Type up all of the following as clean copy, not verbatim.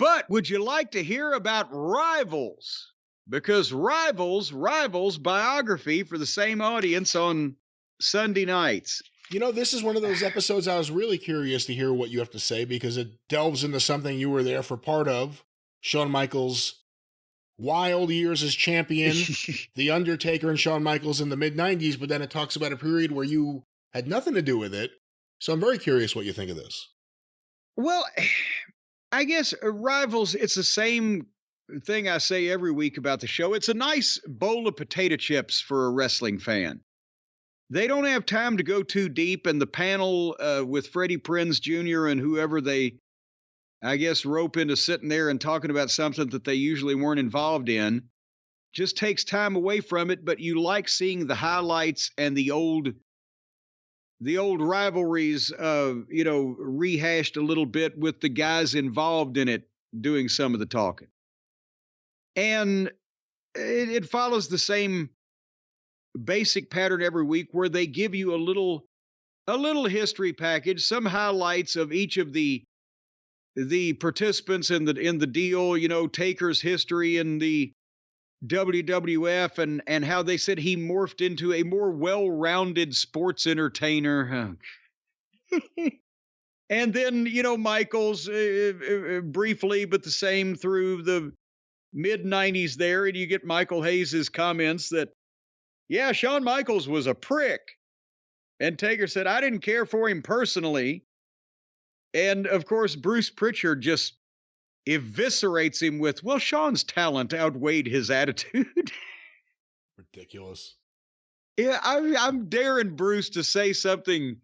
But would you like to hear about Rivals? Because Rivals biography for the same audience on Sunday nights. You know, this is one of those episodes I was really curious to hear what you have to say because it delves into something you were there for part of. Shawn Michaels' wild years as champion, The Undertaker and Shawn Michaels in the mid-90s, but then it talks about a period where you had nothing to do with it. So I'm very curious what you think of this. Well, I guess Rivals, it's the same thing I say every week about the show. It's a nice bowl of potato chips for a wrestling fan. They don't have time to go too deep, and the panel with Freddie Prinze Jr. and whoever they, I guess, rope into sitting there and talking about something that they usually weren't involved in just takes time away from it, but you like seeing the highlights and the old rivalries, rehashed a little bit with the guys involved in it doing some of the talking. And it follows the same basic pattern every week where they give you a little history package, some highlights of each of the participants in the deal, Taker's history in the WWF and how they said he morphed into a more well-rounded sports entertainer. And then, Michaels briefly, but the same through the mid-90s there. And you get Michael Hayes' comments that, yeah, Shawn Michaels was a prick. And Taker said, I didn't care for him personally. And, of course, Bruce Pritchard just eviscerates him with, well, Shawn's talent outweighed his attitude. Ridiculous. Yeah, I'm daring Bruce to say something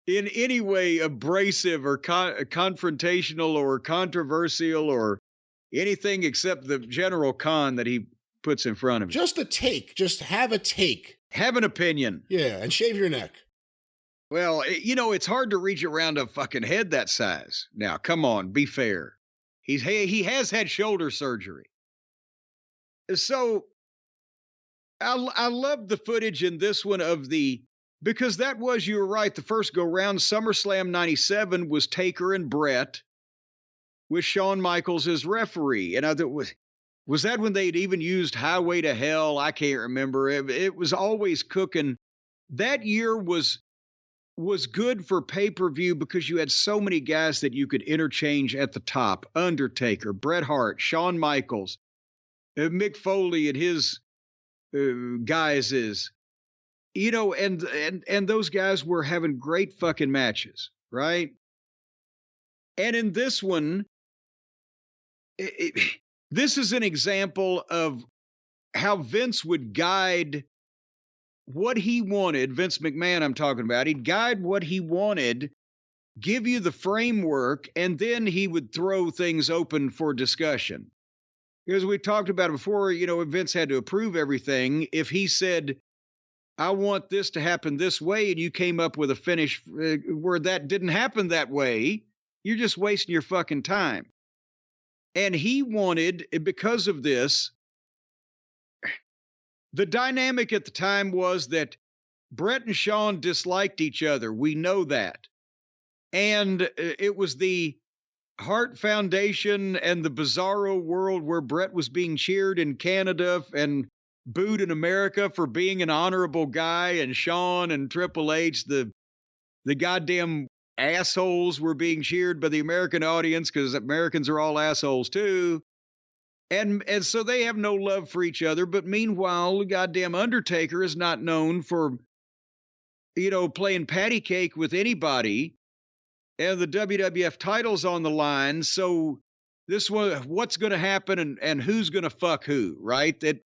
in any way abrasive or confrontational or controversial or anything except the general con that he puts in front of him. Just a take. Just have a take. Have an opinion. Yeah, and shave your neck. Well, it's hard to reach around a fucking head that size. Now, come on, be fair. He has had shoulder surgery. So I love the footage in this one because that was, you were right, the first go round. SummerSlam 97 was Taker and Brett with Shawn Michaels as referee. And I thought, was that when they'd even used Highway to Hell? I can't remember. It was always cooking. That year was good for pay-per-view because you had so many guys that you could interchange at the top. Undertaker, Bret Hart, Shawn Michaels, Mick Foley and his guys and those guys were having great fucking matches, right? And in this one, this is an example of how Vince would guide what he wanted. Vince McMahon, I'm talking about. He'd guide what he wanted, give you the framework, and then he would throw things open for discussion. Because we talked about it before, Vince had to approve everything. If he said, I want this to happen this way, and you came up with a finish where that didn't happen that way, you're just wasting your fucking time. And he wanted, because of this, the dynamic at the time was that Brett and Shawn disliked each other. We know that. And it was the Hart Foundation and the bizarro world where Brett was being cheered in Canada and booed in America for being an honorable guy, and Shawn and Triple H, the goddamn assholes, were being cheered by the American audience because Americans are all assholes too. And so they have no love for each other. But meanwhile, the goddamn Undertaker is not known for, playing patty cake with anybody. And the WWF title's on the line. So this one, what's going to happen and who's going to fuck who, right? That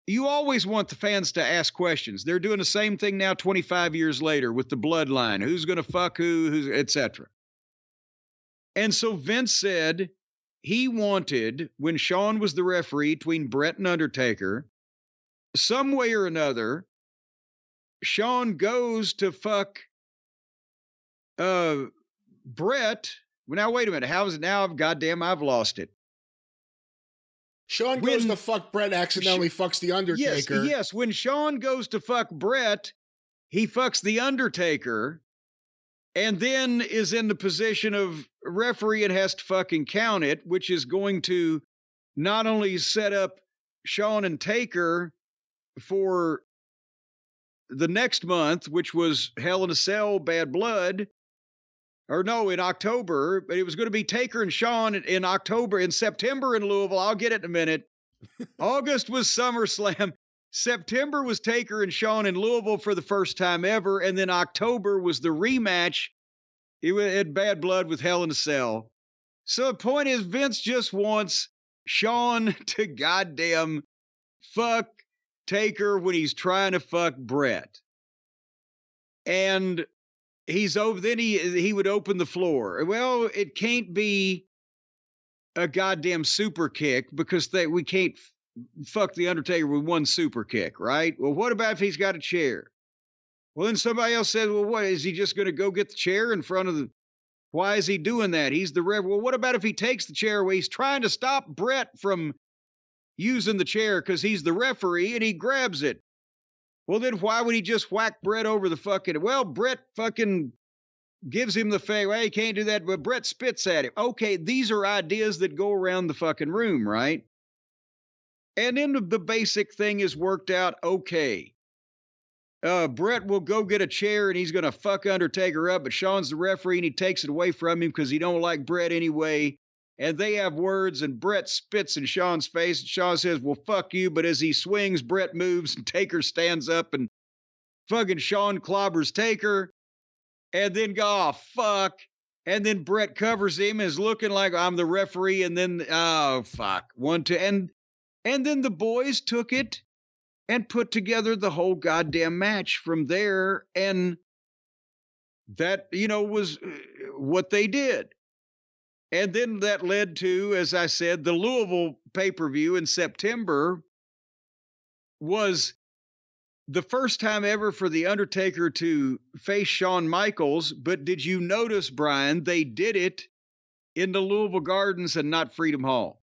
you always want the fans to ask questions. They're doing the same thing now 25 years later with the bloodline. Who's going to fuck who, etc. And so Vince said, he wanted, when Shawn was the referee between Brett and Undertaker, some way or another, Shawn goes to fuck Brett. Well, now, wait a minute. How is it now? I've lost it. Shawn goes to fuck Brett, accidentally fucks the Undertaker. Yes. When Shawn goes to fuck Brett, he fucks the Undertaker. and then is in the position of referee and has to fucking count it, which is going to not only set up Shawn and Taker for the next month, which was Hell in a Cell, Bad Blood, or no, in October, but it was going to be Taker and Shawn in October, in September in Louisville. I'll get it in a minute. August was SummerSlam. September was Taker and Shawn in Louisville for the first time ever. And then October was the rematch. It had Bad Blood with Hell in a Cell. So the point is, Vince just wants Shawn to goddamn fuck Taker when he's trying to fuck Brett. And he's over, then he would open the floor. Well, it can't be a goddamn super kick because we can't fuck the Undertaker with one super kick, right? Well, what about if he's got a chair? Well, then somebody else says, well, what, is he just going to go get the chair in front of the, why is he doing that? He's the ref. Well, what about if he takes the chair away? He's trying to stop Brett from using the chair because he's the referee and he grabs it. Well, then why would he just whack Brett over the fucking, well, Brett fucking gives him the fake, well, he can't do that, but Brett spits at him. Okay, these are ideas that go around the fucking room, right? And then the basic thing is worked out okay. Brett will go get a chair and he's going to fuck Undertaker up, but Shawn's the referee and he takes it away from him because he don't like Brett anyway. And they have words and Brett spits in Shawn's face and Shawn says, well, fuck you. But as he swings, Brett moves and Taker stands up and fucking Shawn clobbers Taker and then go, oh, fuck. And then Brett covers him and is looking like I'm the referee. And then, oh, fuck. 1, 2. And then the boys took it and put together the whole goddamn match from there. And that, was what they did. And then that led to, as I said, the Louisville pay-per-view in September was the first time ever for The Undertaker to face Shawn Michaels. But did you notice, Brian, they did it in the Louisville Gardens and not Freedom Hall?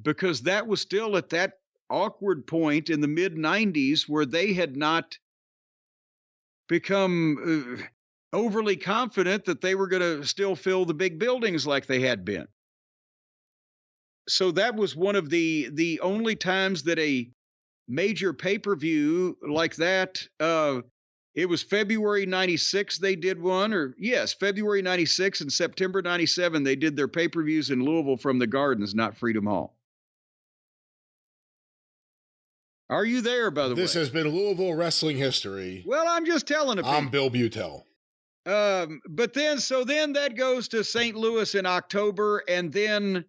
Because that was still at that awkward point in the mid-90s where they had not become overly confident that they were going to still fill the big buildings like they had been. So that was one of the only times that a major pay-per-view like that, it was February 96 they did one, or yes, February 96 and September 97 they did their pay-per-views in Louisville from the Gardens, not Freedom Hall. Are you there, by the way? This has been Louisville wrestling history. Well, I'm just telling it. I'm Bill Butel. But then that goes to St. Louis in October, and then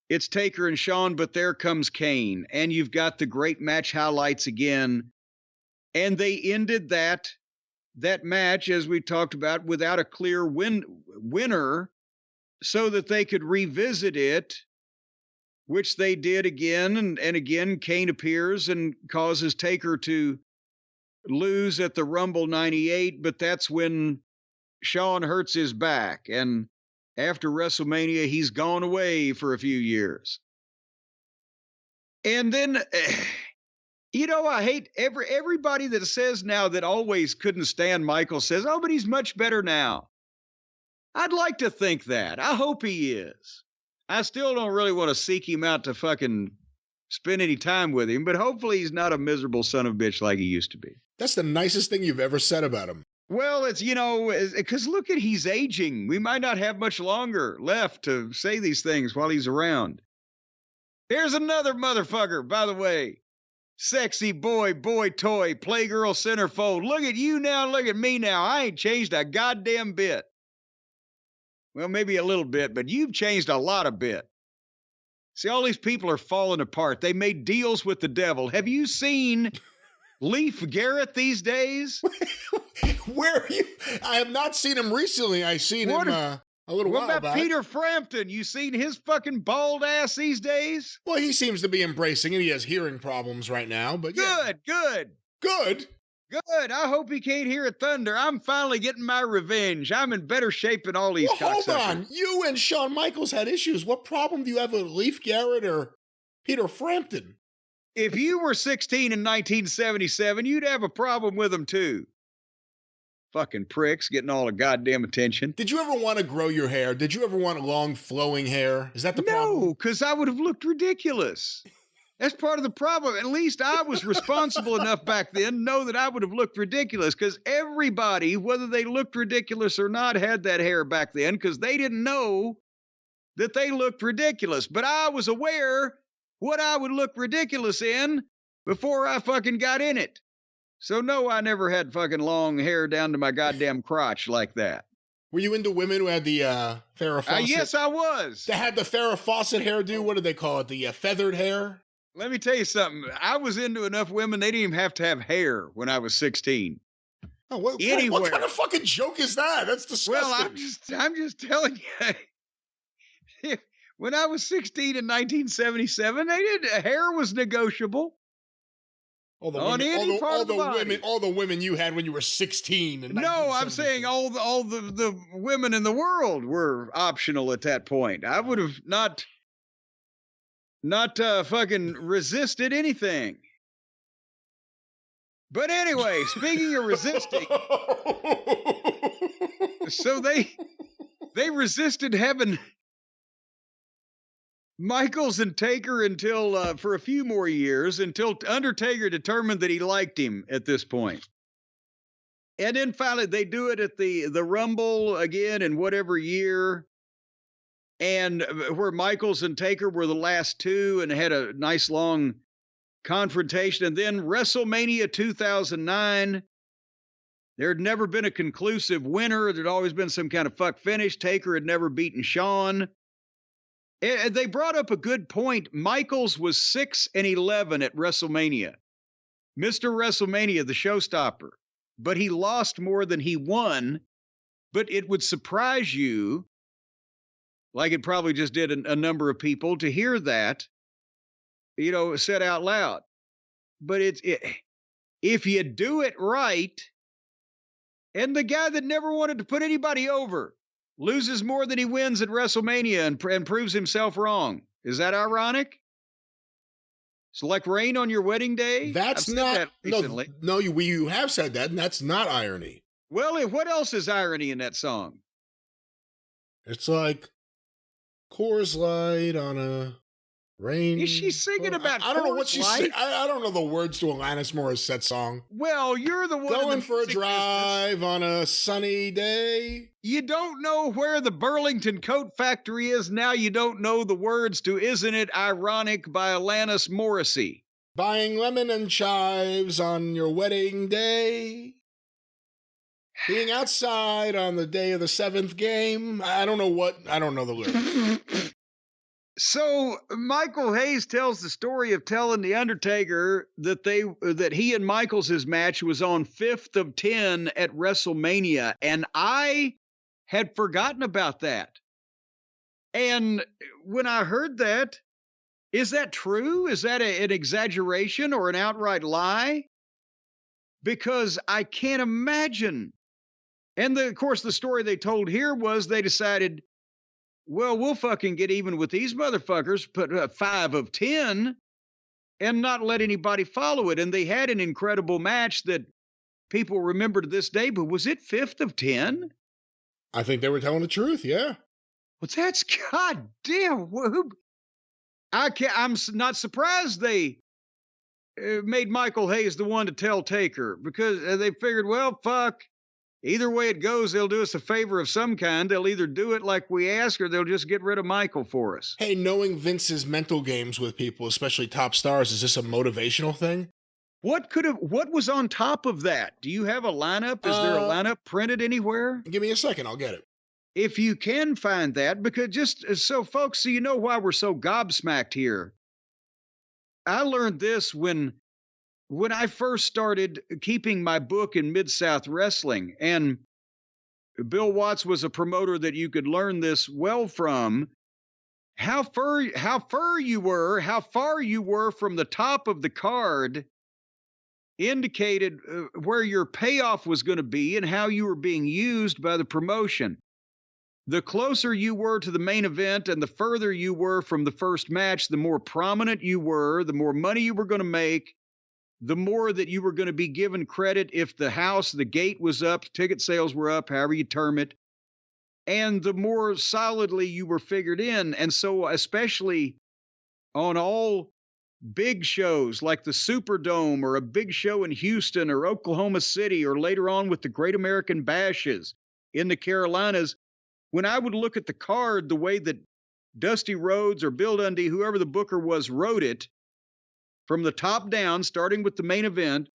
it's Taker and Shawn, but there comes Kane, and you've got the great match highlights again. And they ended that match, as we talked about, without a clear winner, so that they could revisit it, which they did again. And again, Kane appears and causes Taker to lose at the Rumble 98, but that's when Shawn hurts his back. And after WrestleMania, he's gone away for a few years. And then, I hate everybody that says now that always couldn't stand Michael says, oh, but he's much better now. I'd like to think that. I hope he is. I still don't really want to seek him out to fucking spend any time with him, but hopefully he's not a miserable son of a bitch like he used to be. That's the nicest thing you've ever said about him. Well, it's, because look at, he's aging. We might not have much longer left to say these things while he's around. Here's another motherfucker, by the way. Sexy boy toy, playgirl centerfold. Look at you now, look at me now. I ain't changed a goddamn bit. Well, maybe a little bit, but you've changed a lot of bit. See, all these people are falling apart. They made deals with the devil. Have you seen Leif Garrett these days? Where are you? I have not seen him recently. I've seen him a little while back. What about Peter Frampton? You seen his fucking bald ass these days? Well, he seems to be embracing it. He has hearing problems right now, but Good. I hope he can't hear a thunder. I'm finally getting my revenge. I'm in better shape than all these cocksuckers. Hold on. You and Shawn Michaels had issues. What problem do you have with Leif Garrett or Peter Frampton? If you were 16 in 1977, you'd have a problem with them too. Fucking pricks getting all the goddamn attention. Did you ever want to grow your hair? Did you ever want long flowing hair? Is that the problem? No, because I would have looked ridiculous. That's part of the problem. At least I was responsible enough back then to know that I would have looked ridiculous, because everybody, whether they looked ridiculous or not, had that hair back then, because they didn't know that they looked ridiculous. But I was aware what I would look ridiculous in before I fucking got in it. So no, I never had fucking long hair down to my goddamn crotch like that. Were you into women who had the Farrah Fawcett? Yes, I was. They had the Farrah Fawcett hairdo. What did they call it? The feathered hair? Let me tell you something. I was into enough women, they didn't even have to have hair when I was 16. Oh, what kind of fucking joke is that? That's disgusting. Well, I'm just telling you. When I was 16 in 1977, hair was negotiable. All the women you had when you were 16. No, I'm saying all the women in the world were optional at that point. I would have not fucking resisted anything. But anyway, speaking of resisting, so they resisted having Michaels and Taker until for a few more years, until Undertaker determined that he liked him at this point. And then finally they do it at the Rumble again in whatever year, and where Michaels and Taker were the last two and had a nice long confrontation. And then WrestleMania 2009, there had never been a conclusive winner. There'd always been some kind of fuck finish. Taker had never beaten Shawn. And they brought up a good point. Michaels was 6-11 at WrestleMania. Mr. WrestleMania, the showstopper. But he lost more than he won. But it would surprise you, like it probably just did a number of people, to hear that, said out loud. But if you do it right, and the guy that never wanted to put anybody over loses more than he wins at WrestleMania and proves himself wrong. Is that ironic? So like rain on your wedding day? That's not, no, you have said that, and that's not irony. Well, what else is irony in that song? It's like Coors Light on a rain. Is she singing about I don't know what she's saying. saying. I don't know the words to Alanis Morissette's song. Well, you're the one going for a drive on a sunny day. You don't know where the Burlington Coat Factory is. Now you don't know the words to Isn't It Ironic by Alanis Morissette. Buying lemon and chives on your wedding day. Being outside on the day of the 7th game. I don't know the lyrics. So Michael Hayes tells the story of telling the Undertaker that he and Michaels' match was on 5th of 10 at WrestleMania, and I had forgotten about that. And when I heard that, is that true? Is that an exaggeration or an outright lie? Because I can't imagine. And of course, the story they told here was they decided, well, we'll fucking get even with these motherfuckers, put 5 of 10 and not let anybody follow it. And they had an incredible match that people remember to this day, but was it 5th of 10? I think they were telling the truth, yeah. Well, that's goddamn. I'm not surprised they made Michael Hayes the one to tell Taker, because they figured, well, fuck. Either way it goes, they'll do us a favor of some kind. They'll either do it like we ask, or they'll just get rid of Michael for us. Hey, knowing Vince's mental games with people, especially top stars, is this a motivational thing? What was on top of that? Do you have a lineup? Is there a lineup printed anywhere? Give me a second, I'll get it. If you can find that, because just so folks, so you know why we're so gobsmacked here. I learned this when I first started keeping my book in Mid-South Wrestling, and Bill Watts was a promoter that you could learn this well from. How far you were from the top of the card indicated where your payoff was going to be and how you were being used by the promotion. The closer you were to the main event and the further you were from the first match, the more prominent you were, the more money you were going to make, the more that you were going to be given credit if the gate was up, ticket sales were up, however you term it, and the more solidly you were figured in. And so, especially on all big shows like the Superdome or a big show in Houston or Oklahoma City, or later on with the Great American Bashes in the Carolinas, when I would look at the card, the way that Dusty Rhodes or Bill Dundee, whoever the booker was, wrote it from the top down, starting with the main event,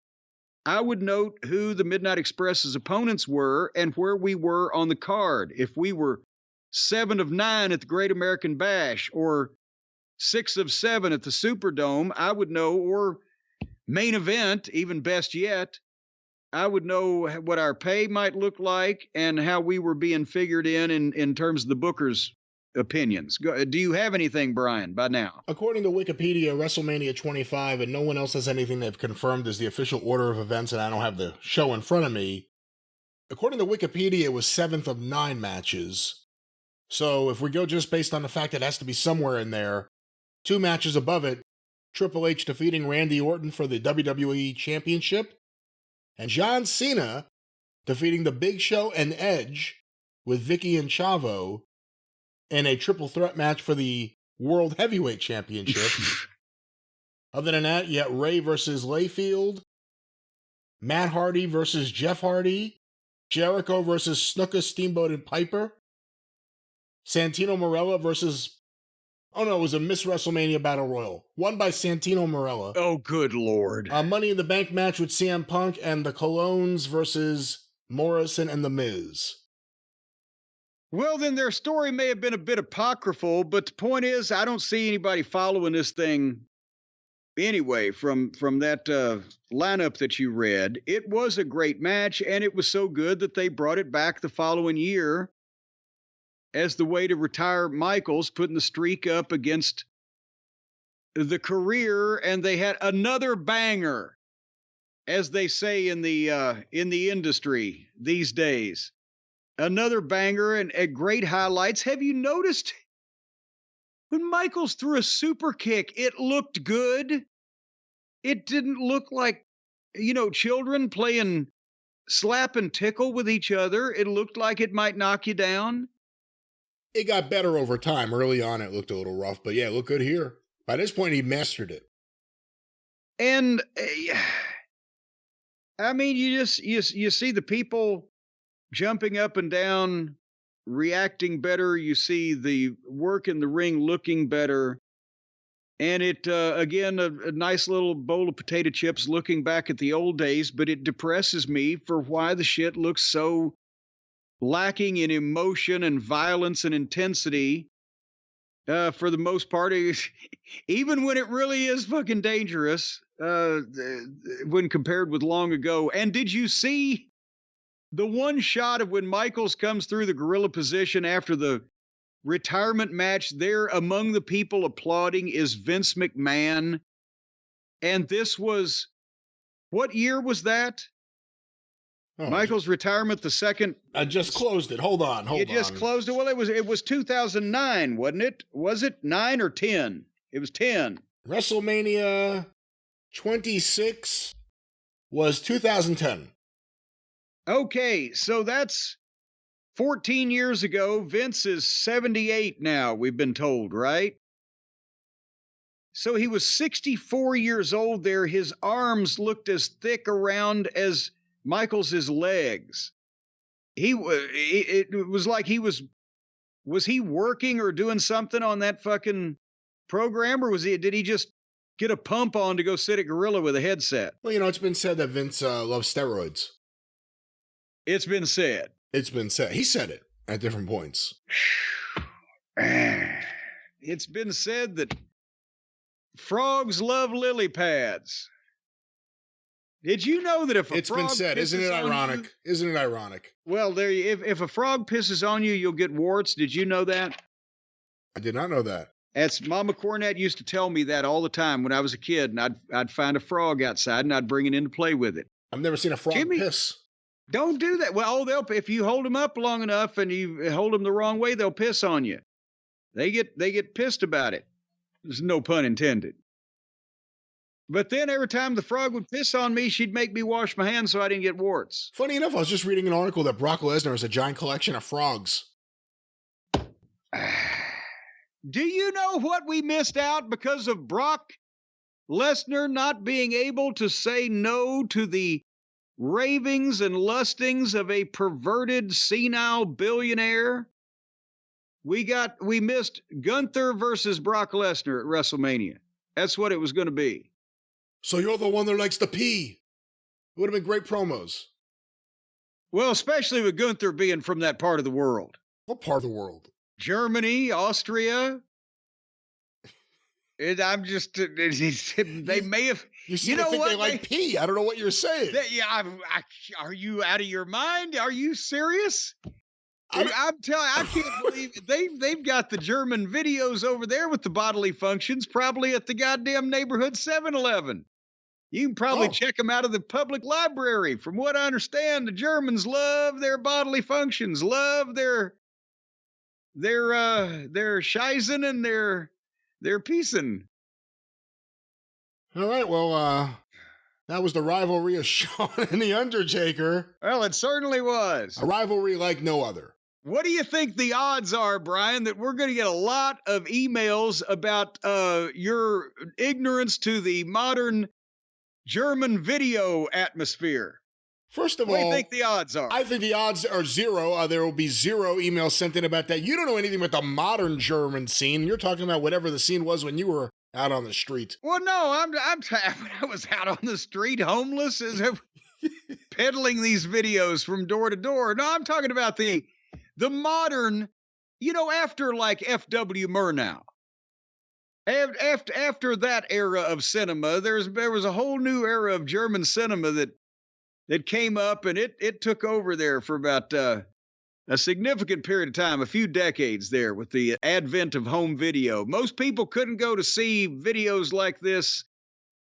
I would note who the Midnight Express's opponents were and where we were on the card. If we were 7 of 9 at the Great American Bash or 6 of 7 at the Superdome, I would know, or main event, even best yet, I would know what our pay might look like and how we were being figured in terms of the booker's opinions. Do you have anything, Brian, by now? According to Wikipedia, WrestleMania 25, and no one else has anything they've confirmed as the official order of events, and I don't have the show in front of me. According to Wikipedia, it was 7th of 9 matches. So if we go just based on the fact that it has to be somewhere in there, 2 matches above it, Triple H defeating Randy Orton for the WWE Championship, and John Cena defeating The Big Show and Edge with Vicky and Chavo in a triple threat match for the World Heavyweight Championship. Other than that, you got Ray versus Layfield, Matt Hardy versus Jeff Hardy, Jericho versus Snuka, Steamboat, and Piper, Santino Marella versus... Oh no, it was a Miss WrestleMania Battle Royal, won by Santino Marella. Oh, good Lord. A Money in the Bank match with CM Punk and the Colognes versus Morrison and The Miz. Well, then their story may have been a bit apocryphal, but the point is, I don't see anybody following this thing anyway from that lineup that you read. It was a great match, and it was so good that they brought it back the following year as the way to retire Michaels, putting the streak up against the career, and they had another banger, as they say in the industry these days. Another banger and great highlights. Have you noticed when Michaels threw a super kick, it looked good? It didn't look like, children playing slap and tickle with each other. It looked like it might knock you down. It got better over time. Early on, it looked a little rough, but yeah, it looked good here. By this point, he mastered it. And, I mean, you see the people jumping up and down, reacting better. You see the work in the ring looking better. And it, again, a nice little bowl of potato chips looking back at the old days, but it depresses me for why the shit looks so lacking in emotion and violence and intensity. For the most part, even when it really is fucking dangerous, when compared with long ago. And did you see the one shot of when Michaels comes through the gorilla position after the retirement match? There among the people applauding is Vince McMahon. And this was, what year was that? Oh, Michaels' retirement, the second. I just closed it. Hold on. You just closed it? Well, it was 2009, wasn't it? Was it 9 or 10? It was 10. WrestleMania 26 was 2010. Okay, so that's 14 years ago. Vince is 78 now, we've been told, right? So he was 64 years old there. His arms looked as thick around as Michaels' legs. It was like was he working or doing something on that fucking program, or did he just get a pump on to go sit at Gorilla with a headset? Well, it's been said that Vince loves steroids. It's been said. It's been said. He said it at different points. It's been said that frogs love lily pads. Did you know that if a it's frog been said, isn't it ironic? Isn't it ironic? Well, if a frog pisses on you, you'll get warts. Did you know that? I did not know that. That's Mama Cornette used to tell me that all the time when I was a kid, and I'd find a frog outside and I'd bring it in to play with it. I've never seen a frog piss. Don't do that. Well, if you hold them up long enough and you hold them the wrong way, they'll piss on you. They get pissed about it. There's no pun intended. But then every time the frog would piss on me, she'd make me wash my hands so I didn't get warts. Funny enough, I was just reading an article that Brock Lesnar has a giant collection of frogs. Do you know what we missed out because of Brock Lesnar not being able to say no to the ravings and lustings of a perverted, senile billionaire? We missed Gunther versus Brock Lesnar at WrestleMania. That's what it was going to be. So you're the one that likes to pee. It would have been great promos. Well, especially with Gunther being from that part of the world. What part of the world? Germany, Austria. I'm just, they may have. You seem to think they like pee. I don't know what you're saying. Are you out of your mind? Are you serious? I'm telling you, I can't believe it. They've got the German videos over there with the bodily functions, probably at the goddamn neighborhood 7-Eleven. You can probably check them out of the public library. From what I understand, the Germans love their bodily functions, love their Scheisen and their Piesen. All right, well, that was the rivalry of Shawn and The Undertaker. Well, it certainly was. A rivalry like no other. What do you think the odds are, Brian, that we're going to get a lot of emails about your ignorance to the modern German video atmosphere? First of all, what do you think the odds are? I think the odds are zero. There will be zero emails sent in about that. You don't know anything about the modern German scene. You're talking about whatever the scene was when you were out on the street. Well, no, I was out on the street, homeless, peddling these videos from door to door. No, I'm talking about the modern, after like F.W. Murnau. After that era of cinema, there was a whole new era of German cinema that came up, and it took over there for about a significant period of time, a few decades there, with the advent of home video. Most people couldn't go to see videos like this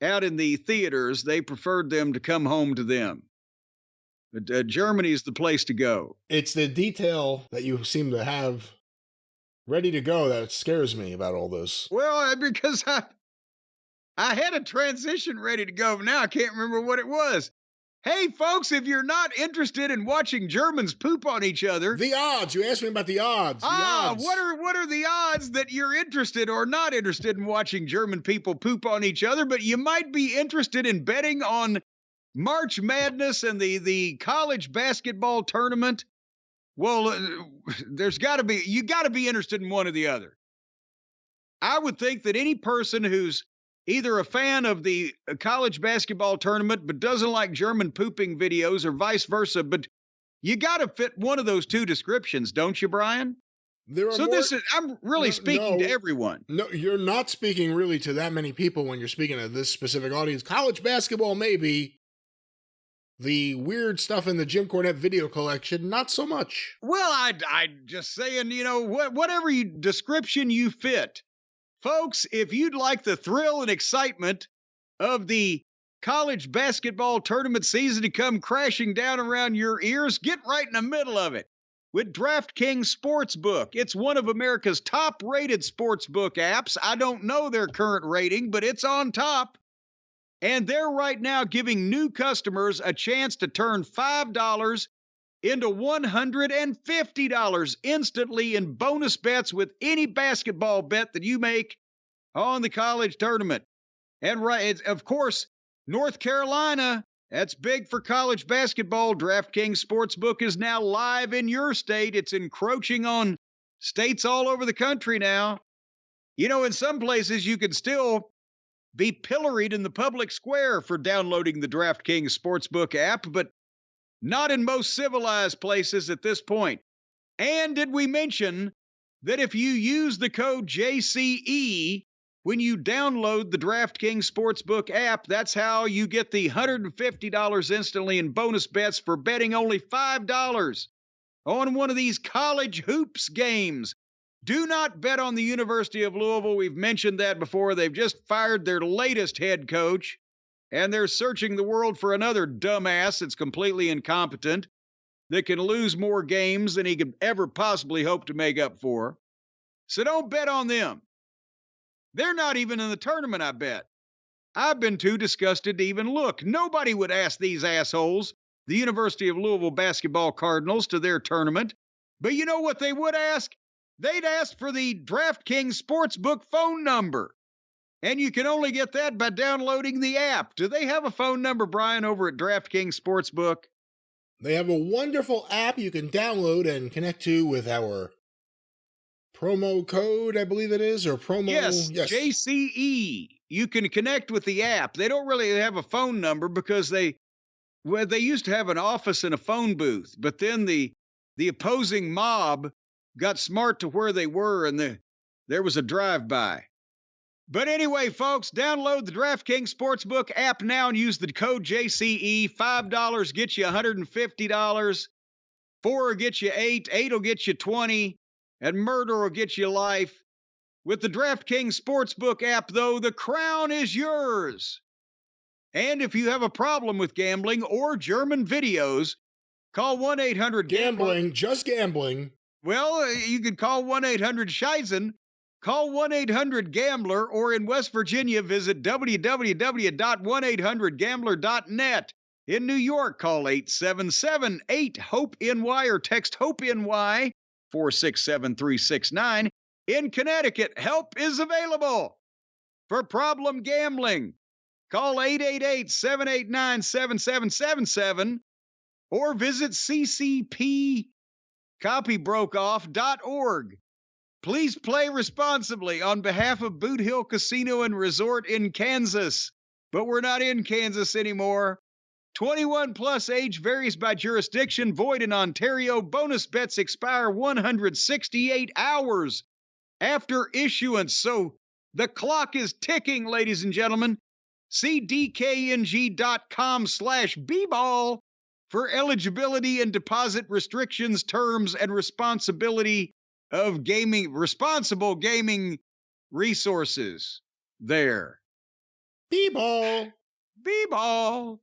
out in the theaters. They preferred them to come home to them. But Germany is the place to go. It's the detail that you seem to have ready to go that scares me about all this. Well, because I had a transition ready to go. Now I can't remember what it was. Hey, folks, if you're not interested in watching Germans poop on each other... The odds. You asked me about the odds. Odds. What are the odds that you're interested or not interested in watching German people poop on each other, but you might be interested in betting on March Madness and the college basketball tournament? Well, you got to be interested in one or the other. I would think that any person who's either a fan of the college basketball tournament but doesn't like German pooping videos or vice versa, but you got to fit one of those two descriptions, don't you, Brian? I'm really speaking to everyone. No, you're not speaking really to that many people when you're speaking to this specific audience. College basketball, maybe. The weird stuff in the Jim Cornette video collection, not so much. Well, I just saying, whatever description you fit. Folks, if you'd like the thrill and excitement of the college basketball tournament season to come crashing down around your ears, get right in the middle of it with DraftKings Sportsbook. It's one of America's top-rated sportsbook apps. I don't know their current rating, but it's on top. And they're right now giving new customers a chance to turn $5 into $150 instantly in bonus bets with any basketball bet that you make on the college tournament. And of course, North Carolina, that's big for college basketball. DraftKings Sportsbook is now live in your state. It's encroaching on states all over the country now. In some places you could still be pilloried in the public square for downloading the DraftKings Sportsbook app, but not in most civilized places at this point. And did we mention that if you use the code JCE when you download the DraftKings Sportsbook app, that's how you get the $150 instantly in bonus bets for betting only $5 on one of these college hoops games. Do not bet on the University of Louisville. We've mentioned that before. They've just fired their latest head coach, and they're searching the world for another dumbass that's completely incompetent that can lose more games than he could ever possibly hope to make up for. So don't bet on them. They're not even in the tournament, I bet. I've been too disgusted to even look. Nobody would ask these assholes, the University of Louisville basketball Cardinals, to their tournament. But you know what they would ask? They'd ask for the DraftKings Sportsbook phone number. And you can only get that by downloading the app. Do they have a phone number, Brian, over at DraftKings Sportsbook? They have a wonderful app you can download and connect to with our promo code, I believe it is, or promo. Yes, JCE. You can connect with the app. They don't really have a phone number because they used to have an office and a phone booth, but then the opposing mob got smart to where they were, and there was a drive-by. But anyway, folks, download the DraftKings Sportsbook app now and use the code JCE. $5 gets you $150. 4 will get you 8. 8 will get you 20. And murder will get you life. With the DraftKings Sportsbook app, though, the crown is yours. And if you have a problem with gambling or German videos, call 1-800-GAMBLING. Just gambling. Well, you could call 1-800-SCHEISEN. Call 1-800-GAMBLER, or in West Virginia, visit www.1800gambler.net. In New York, call 877-8-HOPE-NY or text HOPE-NY 467-369. In Connecticut, help is available. For problem gambling, call 888-789-7777 or visit ccpcopybrokeoff.org. Please play responsibly on behalf of Boot Hill Casino and Resort in Kansas. But we're not in Kansas anymore. 21 plus, age varies by jurisdiction, void in Ontario. Bonus bets expire 168 hours after issuance. So the clock is ticking, ladies and gentlemen. See dkng.com/bball for eligibility and deposit restrictions, terms, and responsibility of responsible gaming resources there. B-ball. B-ball.